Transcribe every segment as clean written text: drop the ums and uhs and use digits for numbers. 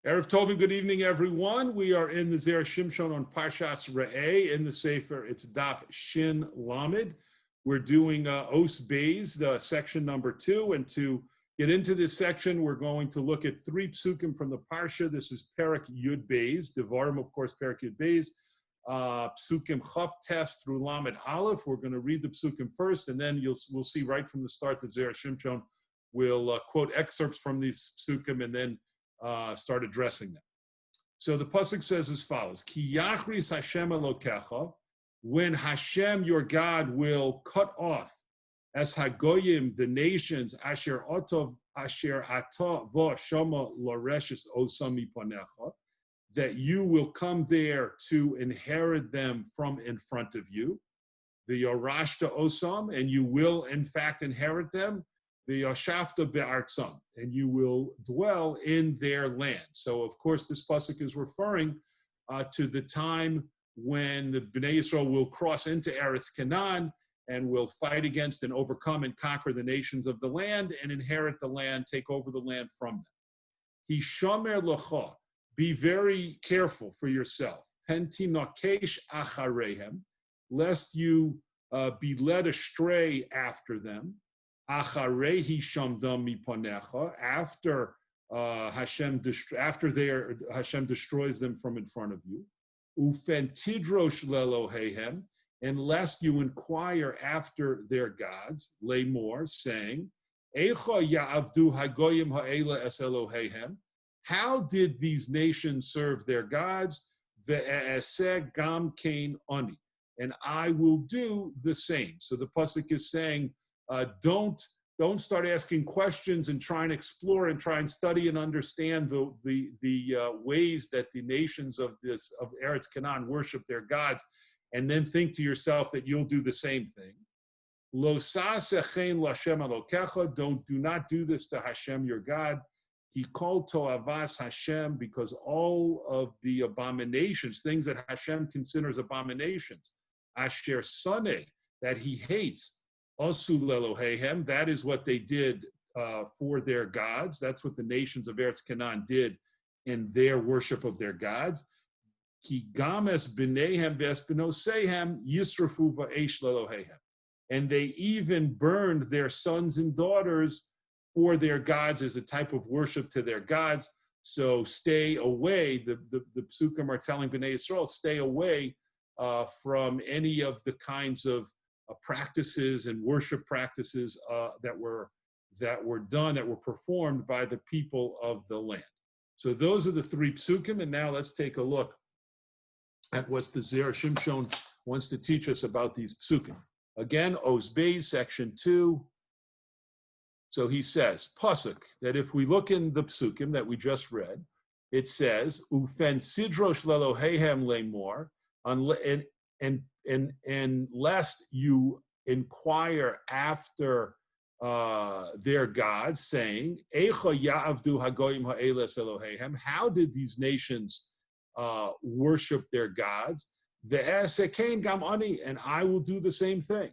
Erev Tov and good evening, everyone. We are in the Zera Shimshon on Parsha Re'eh in the sefer. It's Daf Shin Lamed. We're doing Os Beis, the section number 2. And to get into this section, we're going to look at 3 psukim from the Parsha. This is Perek Yud Beis, Devarim, of course, Perek Yud Beis. Psukim Chaf Tes through Lamed Aleph. We're going to read the psukim first, and then we'll see right from the start that Zera Shimshon will quote excerpts from these psukim and then start addressing them. So the pasuk says as follows: Ki yachris Hashem Elokecha, when Hashem your God will cut off as hagoyim the nations asher atov asher ata vo shama lareshes osami panecha, that you will come there to inherit them from in front of you, the yorashta osam, and you will in fact inherit them, the Yashafta be'artzam, and you will dwell in their land. So, of course, this pasuk is referring to the time when the Bnei Yisrael will cross into Eretz Canaan and will fight against and overcome and conquer the nations of the land and inherit the land, take over the land from them. He shomer locha, be very careful for yourself. Penti nakesh acharehem, lest you be led astray after them. Acharehi shamdam mipanecha, after Hashem destroys them from in front of you. Ufen tidrosh lelohehem, and lest you inquire after their gods, lay more, saying, Eicha ya'avdu hagoyim ha'ela es Elohehem, how did these nations serve their gods? Ve'eseh gam kain ani, and I will do the same. So the pasuk is saying, don't start asking questions and try and explore and try and study and understand the ways that the nations of Eretz Canaan worship their gods, and then think to yourself that you'll do the same thing. Lo sa'asechein l'Hashem Elokecha, do not do this to Hashem your God. He called to'avas Hashem, because all of the abominations, things that Hashem considers abominations, asher saneh, that he hates, Osu lelohehem, that is what they did for their gods. That's what the nations of Eretz Canaan did in their worship of their gods. Ki games b'neihem v'espinosehem yisrafu va'esh lelohehem, and they even burned their sons and daughters for their gods as a type of worship to their gods. So stay away. The psukim are telling Bnei Yisrael, stay away from any of the kinds of practices and worship practices that were performed by the people of the land. So those are the 3 psukim, and now let's take a look at what the Zera Shimshon wants to teach us about these psukim. Again, Os Beis, section 2. So he says, pasuk, that if we look in the psukim that we just read, it says, Ufen sidrosh lelohehem lemor, and lest you inquire after their gods, saying, Eicha ya'avdu hagoyim ha'eles Elohehem, how did these nations worship their gods? Ve'esekain gam ani, and I will do the same thing.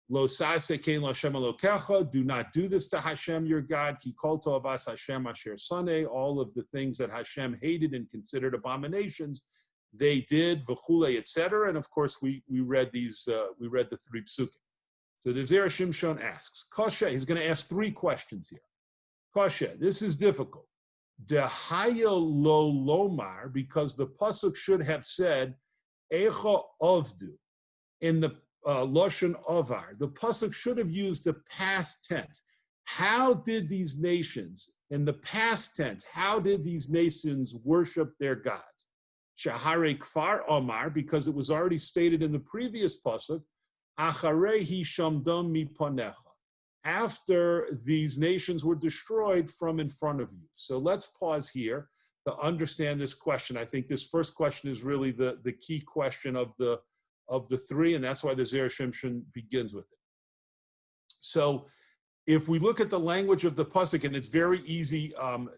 Lo sa'asekain l'Hashem Elokecha, do not do this to Hashem your God. Ki kol to'avas Hashem asher saneh, all of the things that Hashem hated and considered abominations, they did, v'chule, etc. And of course, we read these. We read the 3 psukim. So the Zera Shimshon asks, Kasha, he's going to ask 3 questions here. Kasha, this is difficult. Dehaya lo lomar, because the pasuk should have said, Eicha avdu, in the lashon avar. The pasuk should have used the past tense. How did these nations, in the past tense, how did these nations worship their gods? Shahare kfar omar, because it was already stated in the previous pasuk, acharehi shamdam mipanecha, after these nations were destroyed from in front of you. So let's pause here to understand this question. I think this first question is really the key question of the 3, and that's why the Zera Shimshon begins with it. So if we look at the language of the pasuk, and it's very easy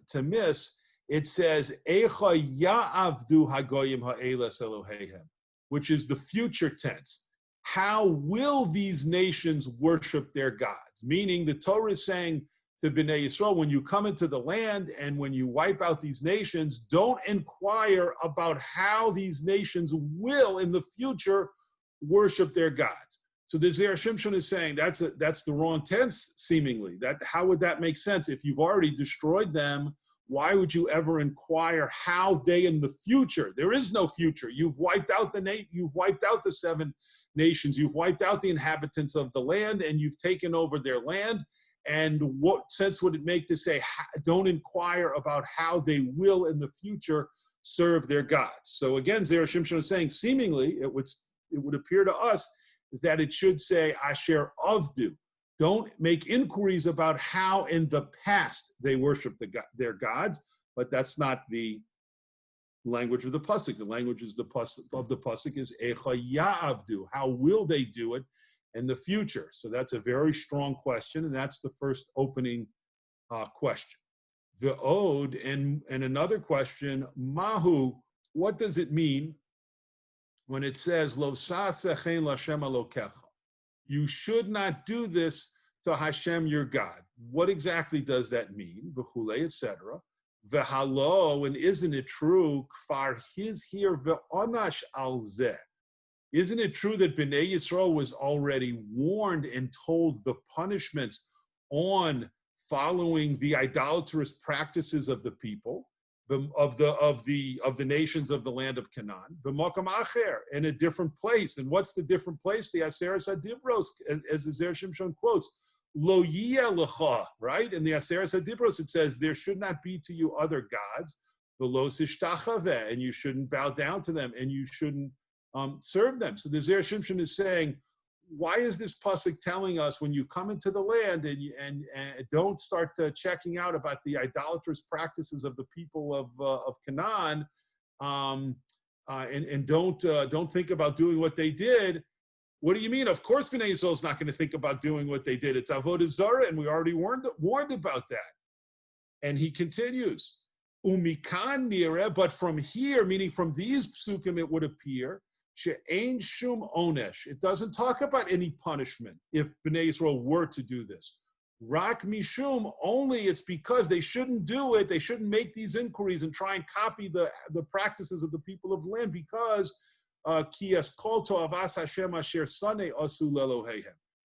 to miss, it says, Eicha ya'avdu hagoyim ha'eles Elohehem, which is the future tense. How will these nations worship their gods? Meaning the Torah is saying to Bnei Yisrael, when you come into the land and when you wipe out these nations, don't inquire about how these nations will in the future worship their gods. So the Zera Shimshon is saying that's the wrong tense, seemingly. How would that make sense? If you've already destroyed them, why would you ever inquire how they in the future? There is no future. You've wiped out you've wiped out the 7 nations. You've wiped out the inhabitants of the land, and you've taken over their land. And what sense would it make to say, don't inquire about how they will in the future serve their gods? So again, Zera Shimshon is saying, seemingly, it would appear to us that it should say, Asher Avdu. Don't make inquiries about how in the past they worship their gods, but that's not the language of the pasuk. The language of the pasuk is Echa Ya'avdu. How will they do it in the future? So that's a very strong question, and that's the first opening question. The Ode, and another question, Mahu, what does it mean when it says, Lo sa'asechen l'Hashem Elokecha? You should not do this to Hashem your God. What exactly does that mean? V'chulei, etc. V'halo, and isn't it true? Kfar his here ve'onash al zeh. Isn't it true that Bnei Yisrael was already warned and told the punishments on following the idolatrous practices of the people, of the nations of the land of Canaan, b'makam acher, in a different place? And what's the different place? The Aseres Hadibros, as the Zera Shimshon quotes, lo yiyeh lecha, right? In the Aseres Hadibros it says, there should not be to you other gods, v'lo tishtachaveh, and you shouldn't bow down to them, and you shouldn't serve them. So the Zera Shimshon is saying, why is this pasuk telling us when you come into the land and don't start checking out about the idolatrous practices of the people of Canaan, and don't think about doing what they did? What do you mean? Of course, Bnei Yisrael is not going to think about doing what they did. It's avodah zarah, and we already warned about that. And he continues, umikan nireh, but from here, meaning from these psukim, it would appear, she'ein shum onesh. It doesn't talk about any punishment if Bnei Yisrael were to do this. Rak mishum, only it's because they shouldn't do it. They shouldn't make these inquiries and try and copy the practices of the people of the land, because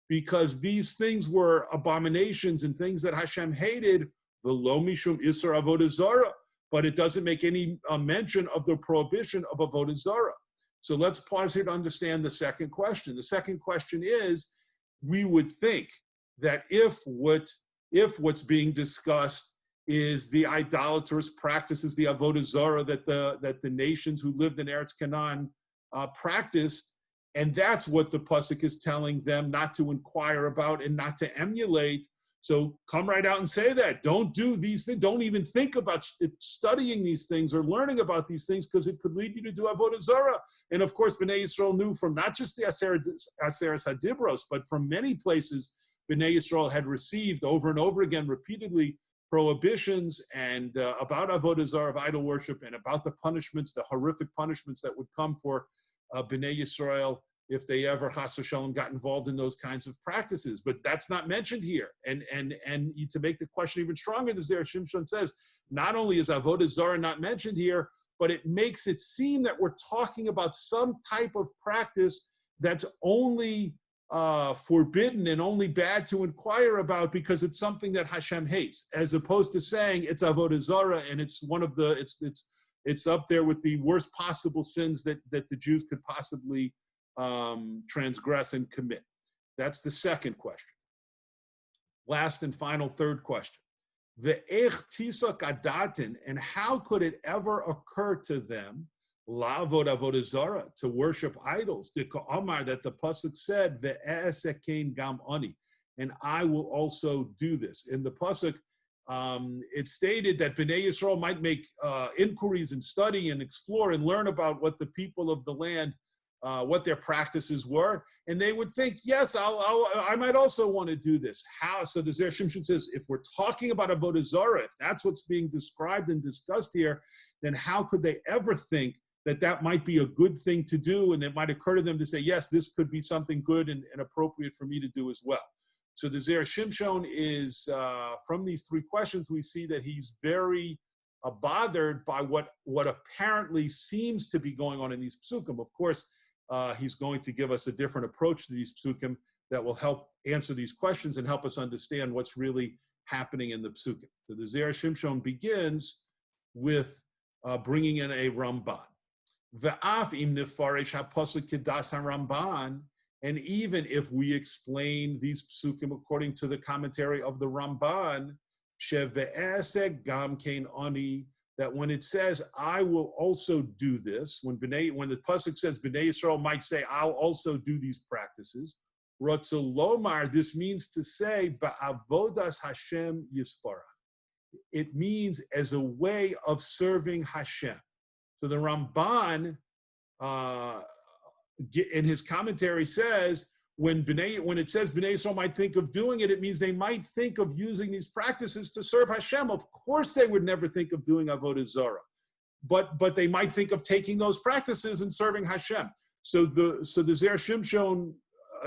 because these things were abominations and things that Hashem hated, the lo mishum isur avodah zarah, but it doesn't make any mention of the prohibition of avodah zarah. So let's pause here to understand the second question. The second question is, we would think that if what's being discussed is the idolatrous practices, the avodah zarah that the nations who lived in Eretz Canaan practiced, and that's what the pasuk is telling them not to inquire about and not to emulate. So come right out and say that. Don't do these things. Don't even think about studying these things or learning about these things, because it could lead you to do avodah zarah. And of course, Bnei Yisrael knew from not just the Aseres Hadibros, but from many places, Bnei Yisrael had received over and over again, repeatedly, prohibitions and about avodah zarah, of idol worship, and about the punishments, the horrific punishments that would come for Bnei Yisrael if they ever, chas v'shalom, got involved in those kinds of practices. But that's not mentioned here. And to make the question even stronger, the Zera Shimshon says, not only is avodah zarah not mentioned here, but it makes it seem that we're talking about some type of practice that's only forbidden and only bad to inquire about because it's something that Hashem hates, as opposed to saying it's avodah zarah and it's one of the it's up there with the worst possible sins that the Jews could possibly transgress and commit. That's the second question. Last and final third question. The ech tisak adatin, and how could it ever occur to them lavod avodah zarah, to worship idols? Dika Amar, that the pasuk said ve'esekein gam ani, and I will also do this. In the pasuk, it stated that Bnei Yisrael might make inquiries and study and explore and learn about what the people of the land, what their practices were, and they would think, yes, I might also want to do this. How? So the Zera Shimshon says, if we're talking about avodah zarah, if that's what's being described and discussed here, then how could they ever think that might be a good thing to do, and it might occur to them to say, yes, this could be something good and appropriate for me to do as well. So the Zera Shimshon is, from these three questions, we see that he's very bothered by what apparently seems to be going on in these psukim. Of course, he's going to give us a different approach to these psukim that will help answer these questions and help us understand what's really happening in the psukim. So the Zera Shimshon begins with bringing in a Ramban. Ve'af im nefarish hapasuk kedas haRamban, and even if we explain these psukim according to the commentary of the Ramban, sheve'esek gam kein ani, that when it says I will also do this, when the pasuk says Bnei Yisrael might say I'll also do these practices, Ratzulomar, this means to say ba'avodas Hashem yispara. It means as a way of serving Hashem. So the Ramban, in his commentary, says when it says Bnei Yisrael might think of doing it, it means they might think of using these practices to serve Hashem. Of course, they would never think of doing avodah zarah, but they might think of taking those practices and serving Hashem. So the Zera Shimshon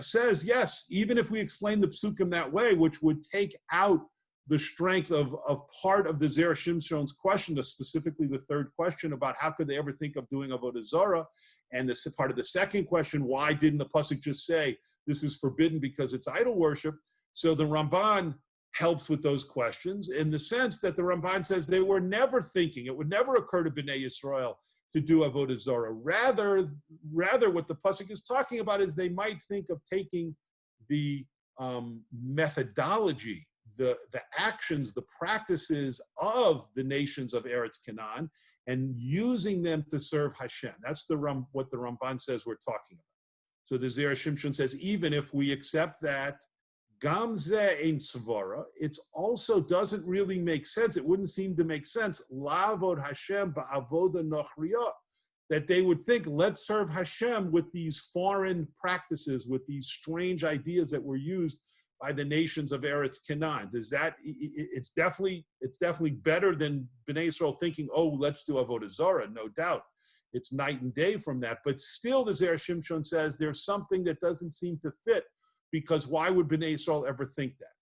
says, yes, even if we explain the psukim that way, which would take out the strength of part of the Zera Shimshon's question, specifically the third question about how could they ever think of doing avodah zarah, and this part of the second question, why didn't the pasuk just say this is forbidden because it's idol worship? So the Ramban helps with those questions in the sense that the Ramban says they were never thinking, it would never occur to Bnei Yisrael to do avodah zarah. Rather, what the pasuk is talking about is they might think of taking the methodology, the actions, the practices of the nations of Eretz Canaan, and using them to serve Hashem. That's what the Ramban says we're talking about. So the Zera Shimshon says, even if we accept that, Gam ze ein tzvara, it also doesn't really make sense. It wouldn't seem to make sense. Lavod Hashem ba'avoda nochriya, that they would think, let's serve Hashem with these foreign practices, with these strange ideas that were used by the nations of Eretz Canaan. It's definitely better than Bnei Yisrael thinking, oh, let's do avodah zarah, no doubt. It's night and day from that. But still, the Zera Shimshon says there's something that doesn't seem to fit, because why would Bnei Yisrael ever think that?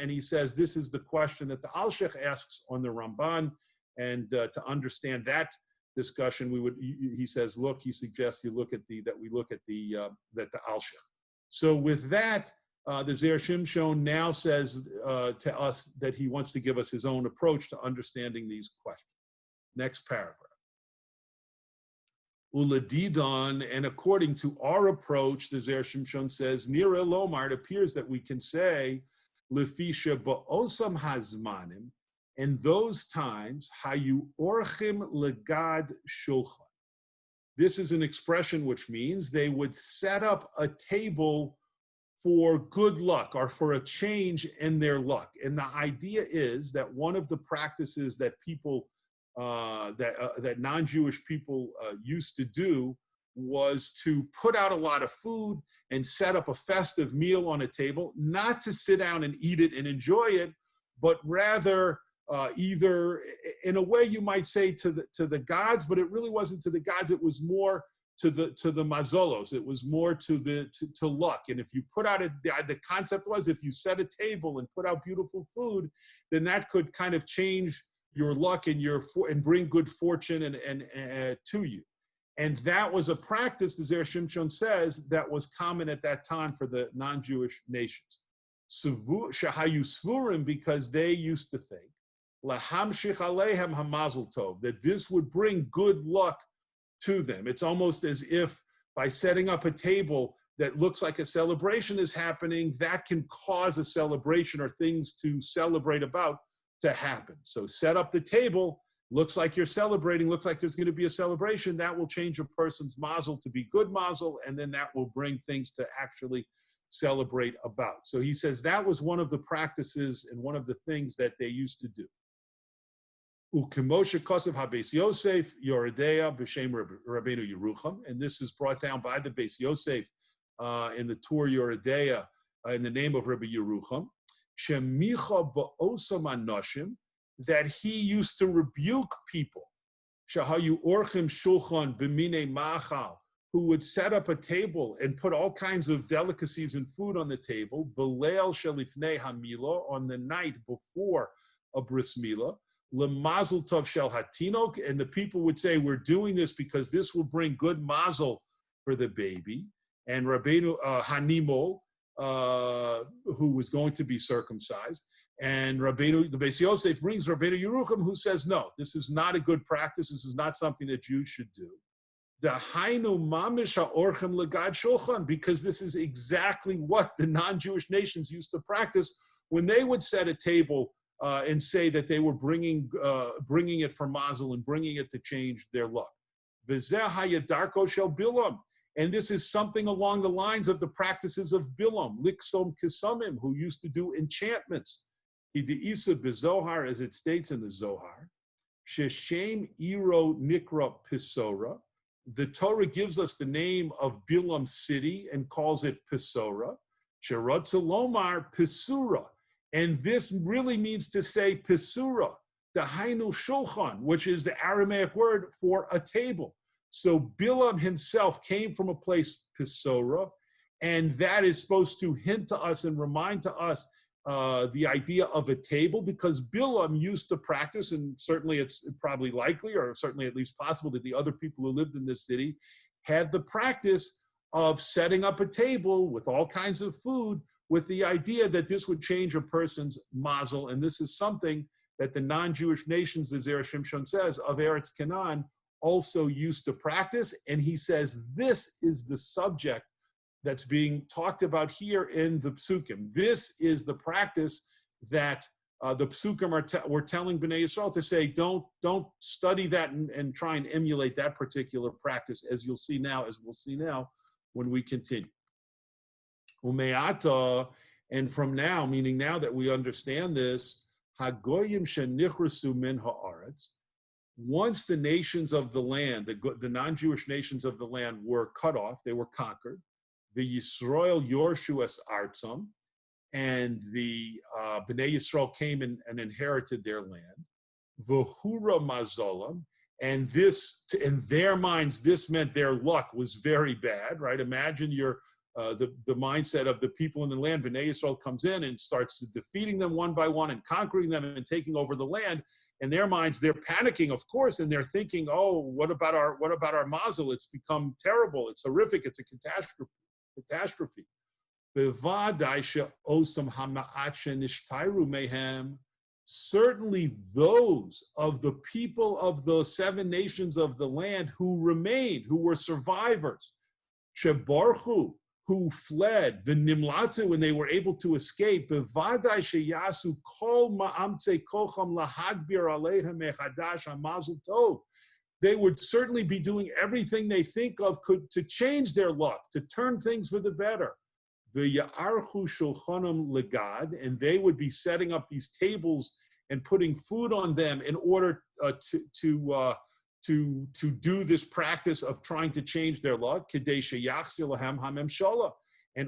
And he says this is the question that the Alshech asks on the Ramban, and to understand that discussion, he suggests you look at the Alshech. So with that, the Zera Shimshon now says to us that he wants to give us his own approach to understanding these questions. Next paragraph. Uladidon, and according to our approach, the Zera Shimshon says, Nira Lomar, it appears that we can say, Lefisha ba'osam hazmanim, in those times, hayu orchim legad shulchan. This is an expression which means they would set up a table for good luck or for a change in their luck. And the idea is that one of the practices that people, that non-Jewish people used to do was to put out a lot of food and set up a festive meal on a table, not to sit down and eat it and enjoy it, but rather either in a way you might say to the gods, but it really wasn't to the gods. It was more to the mazolos. It was more to luck. And if you put out the concept was if you set a table and put out beautiful food, then that could kind of change your luck and bring good fortune and to you. And that was a practice, the Zera Shimshon says, that was common at that time for the non-Jewish nations. Shahayu Svurim, because they used to think lahamshich alehem hamazel tov, that this would bring good luck to them. It's almost as if by setting up a table that looks like a celebration is happening, that can cause a celebration or things to celebrate about to happen. So set up the table, looks like you're celebrating, looks like there's going to be a celebration, that will change a person's mazel to be good mazel, and then that will bring things to actually celebrate about. So he says that was one of the practices and one of the things that they used to do. Ukemoshe Kosev HaBeis Yosef Yoredeya B'Shem Rabbeinu Yerucham, and this is brought down by the Beis Yosef in the Tur Yoredeya in the name of Rabbi Yerucham, Shemicha Ba'osam Anoshim, that he used to rebuke people, Shahayu Orchim Shulchan B'Mine Machal, who would set up a table and put all kinds of delicacies and food on the table, Beleil Shelifnei Hamila, on the night before a bris milah, Lemazel Tov Shel Hatinok, and the people would say, we're doing this because this will bring good mazel for the baby. And Rabbeinu Hanimol, who was going to be circumcised, and Rabbeinu, the Beis Yosef brings Rabbeinu Yerucham, who says, no, this is not a good practice. This is not something that Jews should do. Because this is exactly what the non-Jewish nations used to practice when they would set a table and say that they were bringing it for mazel and bringing it to change their luck. And this is something along the lines of the practices of Bilam, Liksom Kisamim, who used to do enchantments. Isa Bizohar, as it states in the Zohar, Sheshem Iro Nikra Pisora. The Torah gives us the name of Bilam's city and calls it Pisora. Sheratzalomar Pisura. And this really means to say Pisura, the Hainu Shulchan, which is the Aramaic word for a table. So Bilam himself came from a place, Pisora, and that is supposed to hint to us and remind to us the idea of a table, because Bilam used to practice, and certainly it's probably likely, or certainly at least possible, that the other people who lived in this city had the practice of setting up a table with all kinds of food with the idea that this would change a person's mazel. And this is something that the non-Jewish nations, as Zera Shimshon says, of Eretz Canaan, also used to practice. And he says this is the subject that's being talked about here in the Psukim. This is the practice that the Psukim were telling Bnei Yisrael to say, don't study that and try and emulate that particular practice, as we'll see now when we continue. Umeata, and from now, meaning now that we understand this, Hagoyim shenichrasu min haaretz, once the nations of the land, the non-Jewish nations of the land were cut off, they were conquered, the Yisrael Yorshu es Artzam, and the Bnei Yisrael came and inherited their land. V'hura mazolam, and this, in their minds, this meant their luck was very bad, right? Imagine the mindset of the people in the land. Bnei Yisrael comes in and starts defeating them one by one and conquering them and taking over the land. In their minds, they're panicking, of course, and they're thinking, "Oh, what about our mazel? It's become terrible. It's horrific. It's a catastrophe." Certainly, those of the people of the 7 nations of the land who remained, who were survivors, shebarchu, who fled, the nimlatu, when they were able to escape, bevadai sheyasu kol ma'amtze kocham lahagbir aleihem echadash hamazel tov. They would certainly be doing everything they think of to change their luck, to turn things for the better. V'ya'archu shulchanam legad, and they would be setting up these tables and putting food on them in order to do this practice of trying to change their luck, in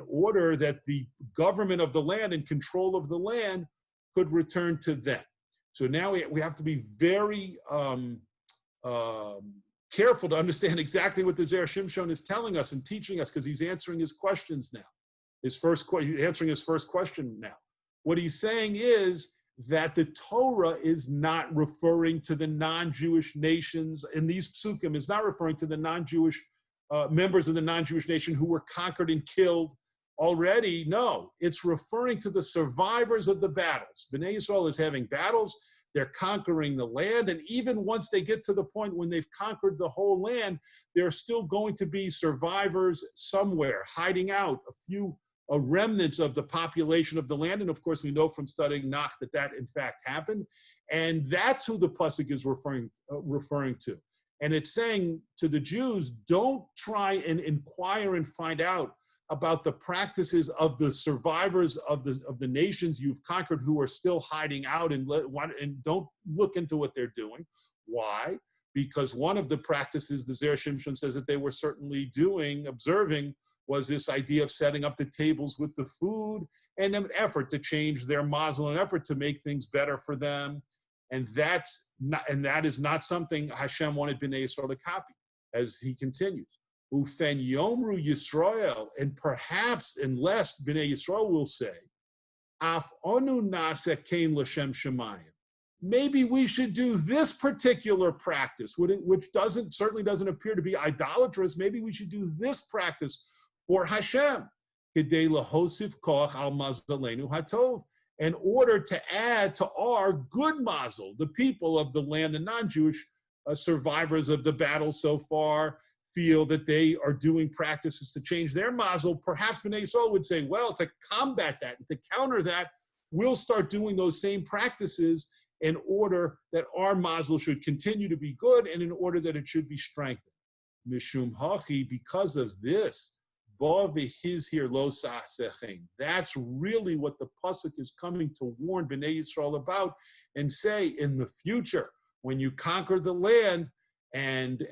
order that the government of the land and control of the land could return to them. So now we have to be very careful to understand exactly what the Zera Shimshon is telling us and teaching us, because he's answering his questions now. Answering his first question now. What he's saying is that the Torah is not referring to the non-Jewish nations, and these psukim is not referring to the non-Jewish members of the non-Jewish nation who were conquered and killed already. No, it's referring to the survivors of the battles. Bnei Yisrael is having battles, they're conquering the land, and even once they get to the point when they've conquered the whole land, there are still going to be survivors somewhere, hiding out, a remnants of the population of the land. And of course, we know from studying Nach that in fact happened. And that's who the pasuk is referring to. And it's saying to the Jews, don't try and inquire and find out about the practices of the survivors of the nations you've conquered who are still hiding out, and don't look into what they're doing. Why? Because one of the practices the Zera Shimshon says that they were certainly observing, was this idea of setting up the tables with the food and an effort to change their mazel, an effort to make things better for them. And that is not something Hashem wanted Bnei Yisrael to copy, as he continues. Ufen Yomru Yisrael, and perhaps unless Bnei Yisrael will say, Af onu nasa kain l'shem shemayim. Maybe we should do this particular practice, which certainly doesn't appear to be idolatrous. Maybe we should do this practice for Hashem, kedei lahosif koach al mazalenu hatov, in order to add to our good mazel, the people of the land, the non-Jewish survivors of the battle so far, feel that they are doing practices to change their mazel. Perhaps Bnei Yisrael would say, well, to combat that and to counter that, we'll start doing those same practices in order that our mazel should continue to be good and in order that it should be strengthened. Mishum hachi, because of this, his here lo sa'sechein. That's really what the pasuk is coming to warn Bnei Yisrael about and say, in the future, when you conquer the land, and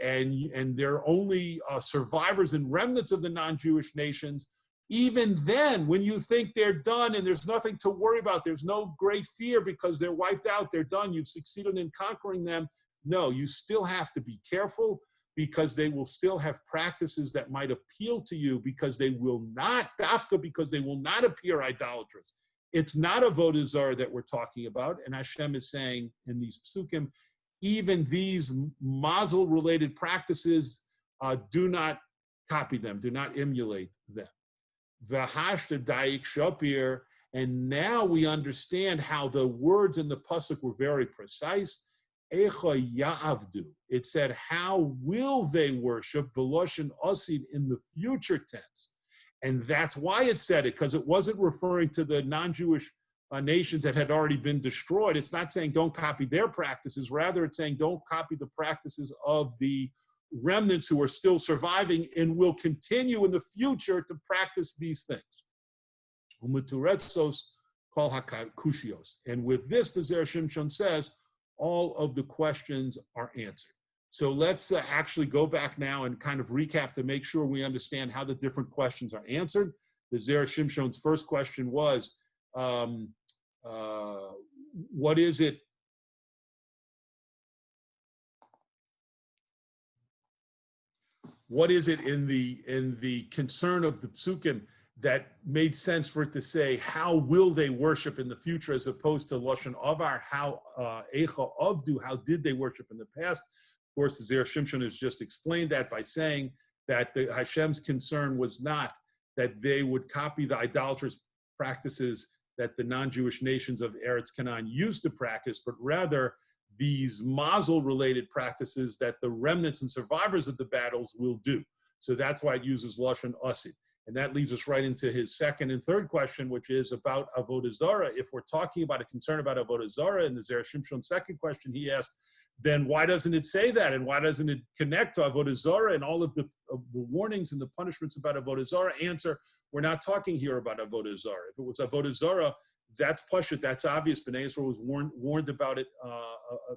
they're only survivors and remnants of the non-Jewish nations, even then, when you think they're done and there's nothing to worry about, there's no great fear because they're wiped out, they're done, you've succeeded in conquering them. No, you still have to be careful because they will still have practices that might appeal to you because they will not, dafka, because they will not appear idolatrous. It's not avodah zarah that we're talking about, and Hashem is saying in these psukim, even these mazel-related practices, do not copy them, do not emulate them. V'hashta dayik shapir, and now we understand how the words in the pasuk were very precise. Echa ya'avdu. It said, how will they worship? Beloshin asid, in the future tense. And that's why it said it, because it wasn't referring to the non-Jewish nations that had already been destroyed. It's not saying don't copy their practices. Rather, it's saying don't copy the practices of the remnants who are still surviving and will continue in the future to practice these things. And with this, the Zera Shimshon says, all of the questions are answered. So let's actually go back now and kind of recap to make sure we understand how the different questions are answered. The Zera Shimshon's first question was, what is it? What is it in the concern of the psukim that made sense for it to say, how will they worship in the future, as opposed to lashon avar, how echa avdu, how did they worship in the past? Of course, the Zera Shimshon has just explained that by saying that the Hashem's concern was not that they would copy the idolatrous practices that the non-Jewish nations of Eretz Canaan used to practice, but rather these mazel-related practices that the remnants and survivors of the battles will do. So that's why it uses lashon asid. And that leads us right into his second and third question, which is about avodah zarah. If we're talking about a concern about avodah zarah, in the Zera Shimshon's second question, he asked, then why doesn't it say that? And why doesn't it connect to avodah zarah and all of the warnings and the punishments about avodah zarah? Answer, we're not talking here about avodah zarah. If it was avodah zarah, that's pashut, that's obvious. Bnei Yisrael was warned about it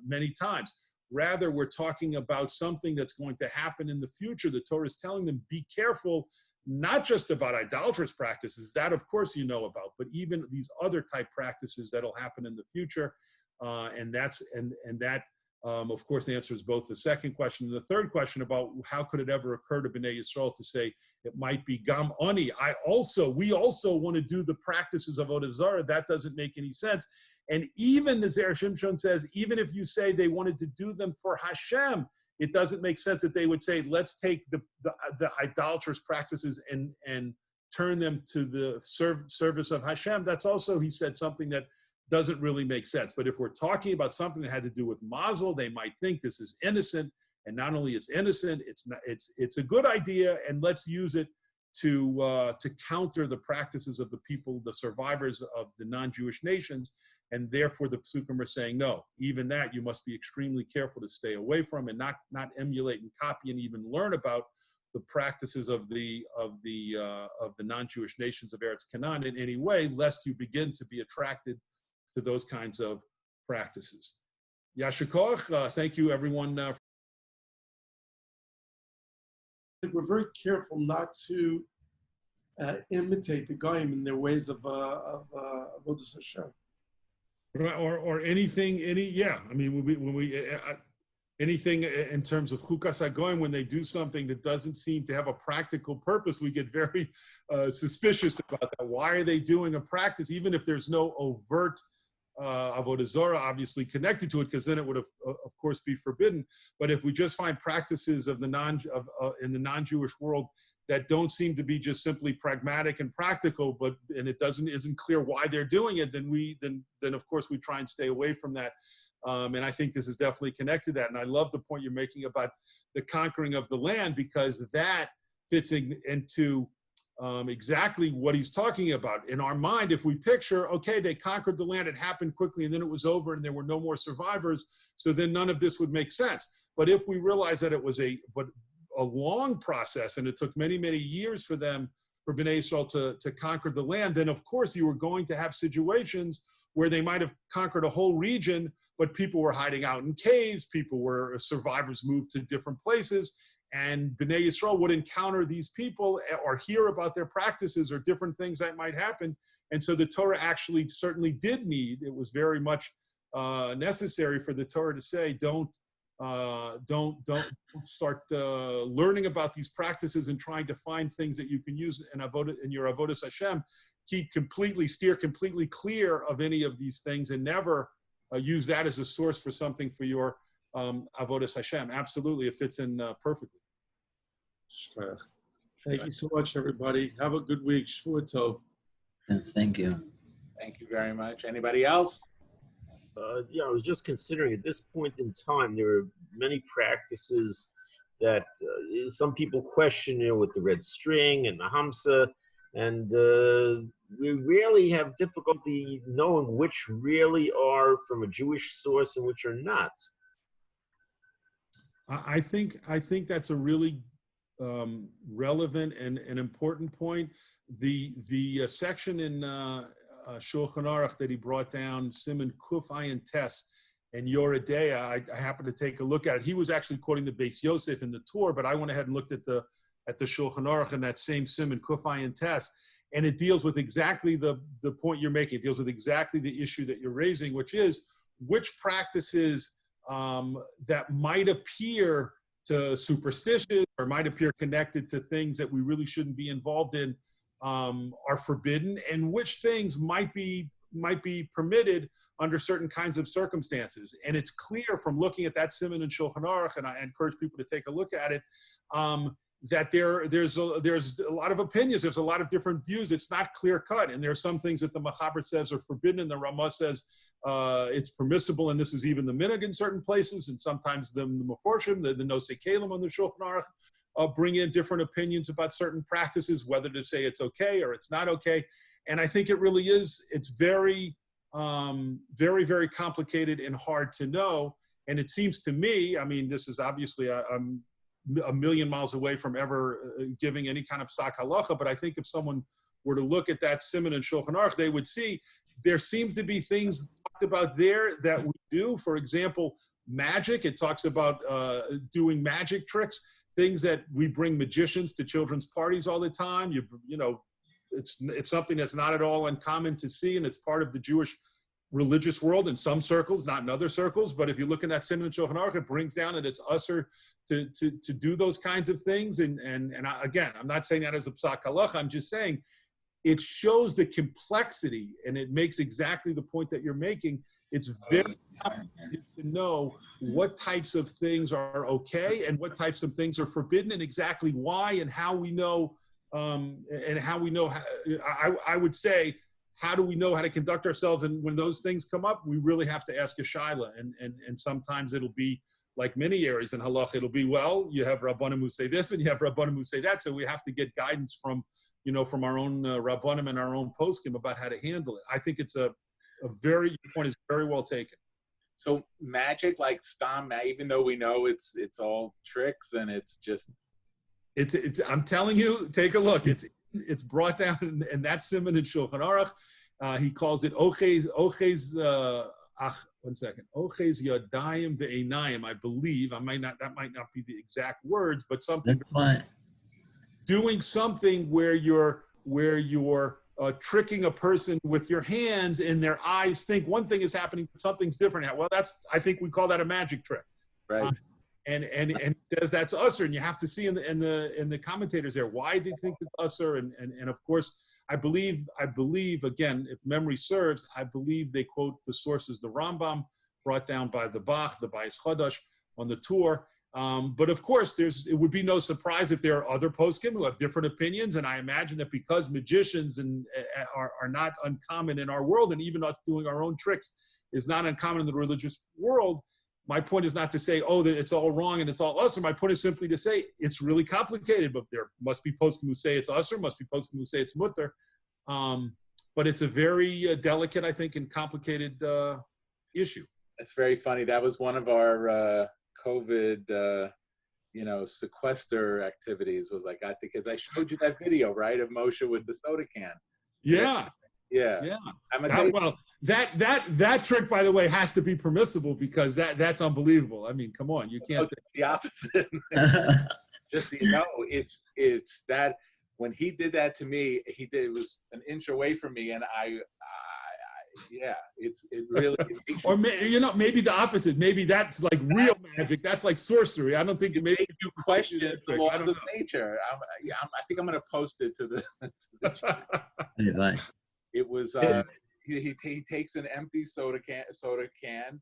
many times. Rather, we're talking about something that's going to happen in the future. The Torah is telling them, be careful, not just about idolatrous practices, that of course you know about, but even these other type practices that'll happen in the future. And that, of course, answers both the second question and the third question about how could it ever occur to Bnei Yisrael to say it might be gam ani. We also want to do the practices of avodah zarah. That doesn't make any sense. And even the Zera Shimshon says, even if you say they wanted to do them for Hashem, it doesn't make sense that they would say, let's take the idolatrous practices and turn them to the service of Hashem. That's also, he said, something that doesn't really make sense. But if we're talking about something that had to do with mazel, they might think this is innocent. And not only it's innocent, it's a good idea, and let's use it to counter the practices of the people, the survivors of the non-Jewish nations. And therefore, the psukim are saying, no, even that you must be extremely careful to stay away from and not emulate and copy and even learn about the practices of the non-Jewish nations of Eretz Canaan in any way, lest you begin to be attracted to those kinds of practices. Yashikoch, thank you, everyone. We're very careful not to imitate the Goyim in their ways of Avodas Hashem. Or anything, yeah. I mean, when we anything in terms of chukas hagoyim, when they do something that doesn't seem to have a practical purpose, we get very suspicious about that. Why are they doing a practice, even if there's no overt avodah zarah obviously connected to it, because then it would have, of course, be forbidden. But if we just find practices of the in the non-Jewish world that don't seem to be just simply pragmatic and practical, and it isn't clear why they're doing it, then of course we try and stay away from that. And I think this is definitely connected to that. And I love the point you're making about the conquering of the land, because that fits into exactly what he's talking about. In our mind, if we picture, okay, they conquered the land, it happened quickly, and then it was over, and there were no more survivors, so then none of this would make sense. But if we realize that it was a long process, and it took many, many years for Bnei Yisrael to conquer the land, then of course you were going to have situations where they might have conquered a whole region, but people were hiding out in caves, survivors moved to different places, and Bnei Yisrael would encounter these people or hear about their practices or different things that might happen. And so the Torah actually certainly it was very much necessary for the Torah to say, don't start learning about these practices and trying to find things that you can use in your avodas Hashem. Steer completely clear of any of these things, and never use that as a source for something for your avodas Hashem. Absolutely, it fits in perfectly. Thank you so much, everybody. Have a good week. Shvua Tov. Yes, thank you. Thank you very much. Anybody else? Yeah, I was just considering at this point in time, there are many practices that some people question, with the red string and the hamsa, and we really have difficulty knowing which really are from a Jewish source and which are not. I think that's a really relevant and an important point. The section in Shulchan Aruch that he brought down, Siman Kuf Ayin Tes and Yoredeya, I happened to take a look at it. He was actually quoting the Beis Yosef in the Torah, but I went ahead and looked at the Shulchan Aruch and that same Siman Kuf Ayin Tes, and it deals with exactly the point you're making. It deals with exactly the issue that you're raising, which is which practices that might appear to superstitious or might appear connected to things that we really shouldn't be involved in are forbidden, and which things might be permitted under certain kinds of circumstances. And it's clear from looking at that Siman in Shulchan Aruch, and I encourage people to take a look at it, that there's a lot of opinions, there's a lot of different views. It's not clear cut, and there are some things that the Machaber says are forbidden, and the Ramah says it's permissible, and this is even the minhag in certain places, and sometimes the Meforshim, the Nosei Kalim on the Shulchan Aruch, bring in different opinions about certain practices, whether to say it's okay or it's not okay. And I think it really is, it's very, very, very complicated and hard to know. And it seems to me, I mean, this is obviously, I'm a million miles away from ever giving any kind of sak halacha, but I think if someone were to look at that Siman and Shulchan Aruch, they would see there seems to be things talked about there that we do. For example, magic, it talks about doing magic tricks, things that we bring magicians to children's parties all the time. You know, it's something that's not at all uncommon to see, and it's part of the Jewish religious world in some circles, not in other circles. But if you look in that Siman and Shulchan Aruch, it brings down that it's usher to do those kinds of things. And again, I'm not saying that as a psak halacha. I'm just saying it shows the complexity, and it makes exactly the point that you're making. It's very complicated to know what types of things are okay and what types of things are forbidden, and exactly why, and how we know. I would say, how do we know how to conduct ourselves? And when those things come up, we really have to ask a shaila. And sometimes it'll be like many areas in halach. It'll be, well, you have rabbanim who say this and you have rabbanim who say that. So we have to get guidance from our own rabbanim and our own poskim about how to handle it. I think it's your point is very well taken. So magic, like stam, even though we know it's all tricks and it's just. I'm telling you, take a look. It's brought down in that Siman in Shulchan Aruch. He calls it oches yadayim ve'einayim, I believe. That might not be the exact words, but something. Doing something where you're tricking a person with your hands, and their eyes think one thing is happening, but something's different. Well, I think we call that a magic trick. Right. And it says that's usher, and you have to see in the commentators there why they think it's usher, and of course I believe again, if memory serves, I believe they quote the sources the Rambam brought down by the Bach, the Bais Chodesh on the tour. But of course, it would be no surprise if there are other poskim who have different opinions, and I imagine that because magicians are not uncommon in our world, and even us doing our own tricks is not uncommon in the religious world. My point is not to say, oh, that it's all wrong and it's all usher. My point is simply to say it's really complicated, but there must be poskim who say it's usher, must be poskim who say it's mutter. But it's a very delicate, I think, and complicated issue. It's very funny. That was one of our COVID, sequester activities. Was like, I think, because I showed you that video, right, of Moshe with the soda can. Yeah. That trick, by the way, has to be permissible because that's unbelievable. I mean, come on, you can't. It's the opposite. Just so you know, it's that when he did that to me, it was an inch away from me, and it really. Or maybe the opposite. Maybe that's like real magic. That's like sorcery. I don't think it maybe you question the laws of nature. I think I'm going to post it to the chat. Right. It was he takes an empty soda can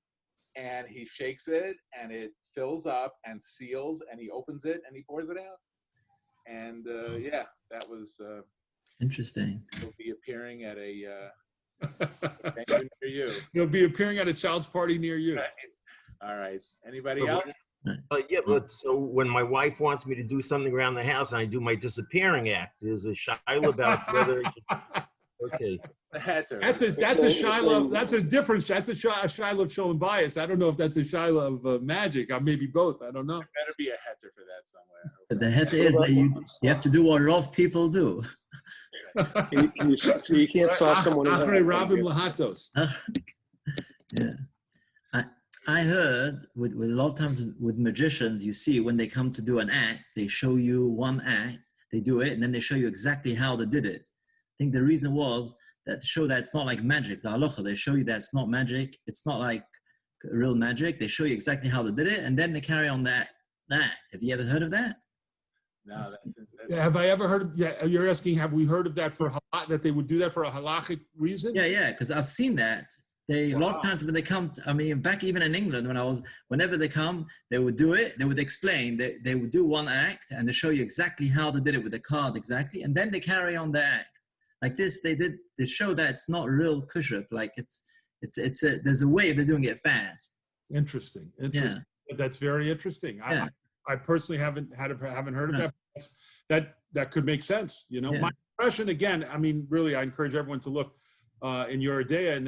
and he shakes it and it fills up and seals and he opens it and he pours it out. And that was interesting. He'll be appearing at a venue near you. He'll be appearing at a child's party near you. Right. All right. Anybody else? But so when my wife wants me to do something around the house and I do my disappearing act, there's a shiur about whether. Okay. That's a shiloh. That's a different. That's a shiloh of showing bias. I don't know if that's a shiloh of magic. Or maybe both. I don't know. There better be a heter for that somewhere. But the heter is that you have to do what rough people do. You can't saw someone. Rabim Lahatos. Yeah. I heard with a lot of times with magicians, you see when they come to do an act, they show you one act, they do it, and then they show you exactly how they did it. I think the reason was that to show that it's not like magic. The halacha, they show you that it's not magic. It's not like real magic. They show you exactly how they did it, and then they carry on that act. Have you ever heard of that? No. Have I ever heard? You're asking, have we heard of that that they would do that for a halachic reason? Yeah, because I've seen that. A lot of times when they come, back even in England, whenever they come, they would do it. They would explain. They would do one act, and they show you exactly how they did it with the card exactly, and then they carry on the act. Like this, they show that it's not real kushuk. Like there's a way of doing it fast. Interesting. Yeah. That's very interesting. Yeah. I personally haven't heard of that. That could make sense. My impression, again, really, I encourage everyone to look in your idea,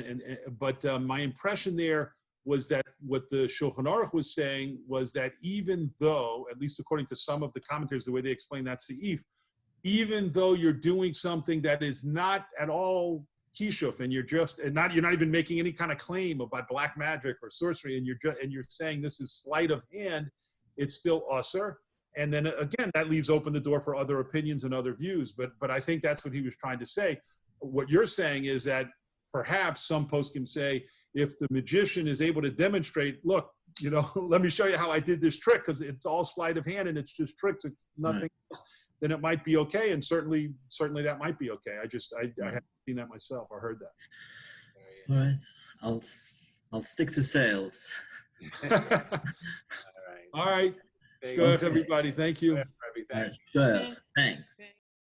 but my impression there was that what the Shulchan Aruch was saying was that even though, at least according to some of the commentators, the way they explain that seif, even though you're doing something that is not at all kishuf, and you're not even making any kind of claim about black magic or sorcery, and you're saying this is sleight of hand, it's still usher. And then again, that leaves open the door for other opinions and other views. But I think that's what he was trying to say. What you're saying is that perhaps some poskim say if the magician is able to demonstrate, look, let me show you how I did this trick because it's all sleight of hand and it's just tricks, it's nothing else, then it might be okay. And certainly that might be okay. I haven't seen that myself or heard that. All right. I'll stick to sales. All right. Good, everybody. Thank you. Thank you. Good. Thanks.